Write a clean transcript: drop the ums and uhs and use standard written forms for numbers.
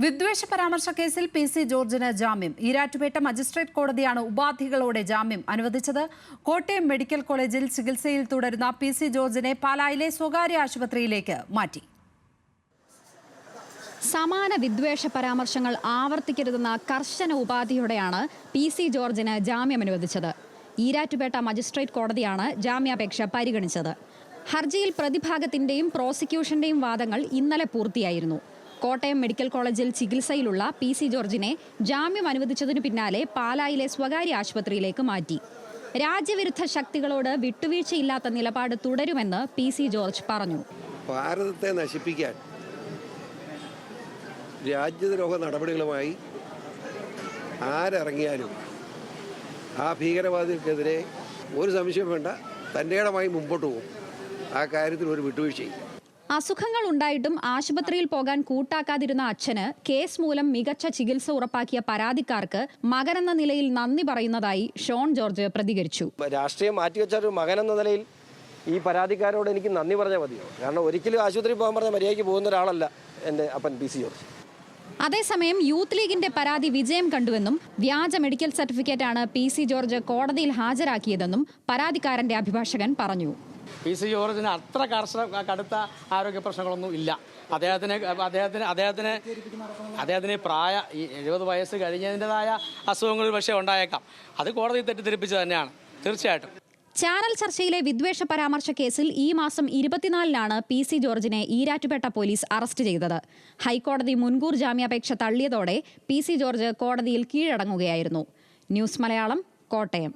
വിദ്വേഷ പരാമർശ കേസിൽ പി.സി. ജോർജിന് ജാമ്യം. ഈരാറ്റുപേട്ട മജിസ്ട്രേറ്റ് കോടതിയാണ് ഉപാധികളോടെ ജാമ്യം അനുവദിച്ചത്. കോട്ടയം മെഡിക്കൽ കോളേജിൽ ചികിത്സയിൽ തുടരുന്ന പി.സി. ജോർജിനെ പാലായിലെ സ്വകാര്യ ആശുപത്രിയിലേക്ക് മാറ്റി. സമാന വിദ്വേഷ പരാമർശങ്ങൾ ആവർത്തിക്കരുതെന്ന കർശന ഉപാധിയോടെയാണ് പി.സി. ജോർജിന് ജാമ്യം അനുവദിച്ചത്. ഈരാറ്റുപേട്ട മജിസ്ട്രേറ്റ് കോടതിയാണ് ജാമ്യാപേക്ഷ പരിഗണിച്ചത്. ഹർജിയിൽ പ്രതിഭാഗത്തിന്റെയും പ്രോസിക്യൂഷന്റെയും വാദങ്ങൾ ഇന്നലെ പൂർത്തിയായിരുന്നു. കോട്ടയം മെഡിക്കൽ കോളേജിൽ ചികിത്സയിലുള്ള പി.സി. ജോർജിനെ ജാമ്യം അനുവദിച്ചതിനു പിന്നാലെ പാലായിലെ സ്വകാര്യ ആശുപത്രിയിലേക്ക് മാറ്റി. രാജ്യവിരുദ്ധ ശക്തികളോട് വിട്ടുവീഴ്ചയില്ലാത്ത നിലപാട് തുടരുമെന്ന് പി.സി. ജോർജ് പറഞ്ഞു. ഭാരതത്തെ നശിപ്പിക്കാൻ രാജ്യദ്രോഹ നടപടികളുമായി ആരിറങ്ങിയാലും ആ ഭീകരവാദികൾക്കെതിരെ ഒരു സംശയം വേണ്ട, തൻ്റെ ഇടമായി മുമ്പോട്ട് പോകും. ആ കാര്യത്തിൽ ഒരു വിട്ടുവീഴ്ചയും. അസുഖങ്ങൾ ഉണ്ടായിട്ടും ആശുപത്രിയിൽ പോകാൻ കൂട്ടാക്കാതിരുന്ന അച്ഛന് കേസ് മൂലം മികച്ച ചികിത്സ ഉറപ്പാക്കിയ പരാതിക്കാർക്ക് മകനെന്ന നിലയിൽ നന്ദി പറയുന്നതായി ഷോൺ ജോർജ് പ്രതികരിച്ചു. രാഷ്ട്രീയം മാറ്റിവെച്ച ഒരു മകനെന്ന നിലയിൽ ഈ പരാതിക്കാരോട് എനിക്ക് നന്ദി പറഞ്ഞാൽ മതിയോ? കാരണം ഒരിക്കലും ആശുപത്രിയിൽ പോകാൻ പറഞ്ഞ മര്യാദയ്ക്ക് പോകുന്ന ഒരാളല്ല എൻ്റെ അപ്പൻ പി.സി. ജോർജ്. അതേസമയം യൂത്ത് ലീഗിന്റെ പരാതി വിജയം കണ്ടുവെന്നും വ്യാജ മെഡിക്കൽ സർട്ടിഫിക്കറ്റാണ് പി.സി. ജോർജ് കോടതിയിൽ ഹാജരാക്കിയതെന്നും പരാതിക്കാരന്റെ അഭിഭാഷകൻ പറഞ്ഞു. പി.സി. ജോർജിന് അത്ര കടുത്ത ആരോഗ്യ പ്രശ്നങ്ങളൊന്നും ഇല്ല. അദ്ദേഹത്തിന് പ്രായ 70 വയസ്സ് കഴിഞ്ഞതിൻ്റെതായ അസുഖങ്ങൾ പക്ഷേ ഉണ്ടായേക്കാം. അത് കോടതി തെറ്റിദ്ധരിപ്പിച്ചു തന്നെയാണ് തീർച്ചയായിട്ടും. ചാനൽ ചർച്ചയിലെ വിദ്വേഷ പരാമർശ കേസിൽ ഈ മാസം 24-നാണ് പി.സി. ജോർജിനെ ഈരാറ്റുപേട്ട പോലീസ് അറസ്റ്റ് ചെയ്തത്. ഹൈക്കോടതി മുൻകൂർ ജാമ്യാപേക്ഷ തള്ളിയതോടെ പി.സി. ജോർജ് കോടതിയിൽ കീഴടങ്ങുകയായിരുന്നു. ന്യൂസ് മലയാളം, കോട്ടയം.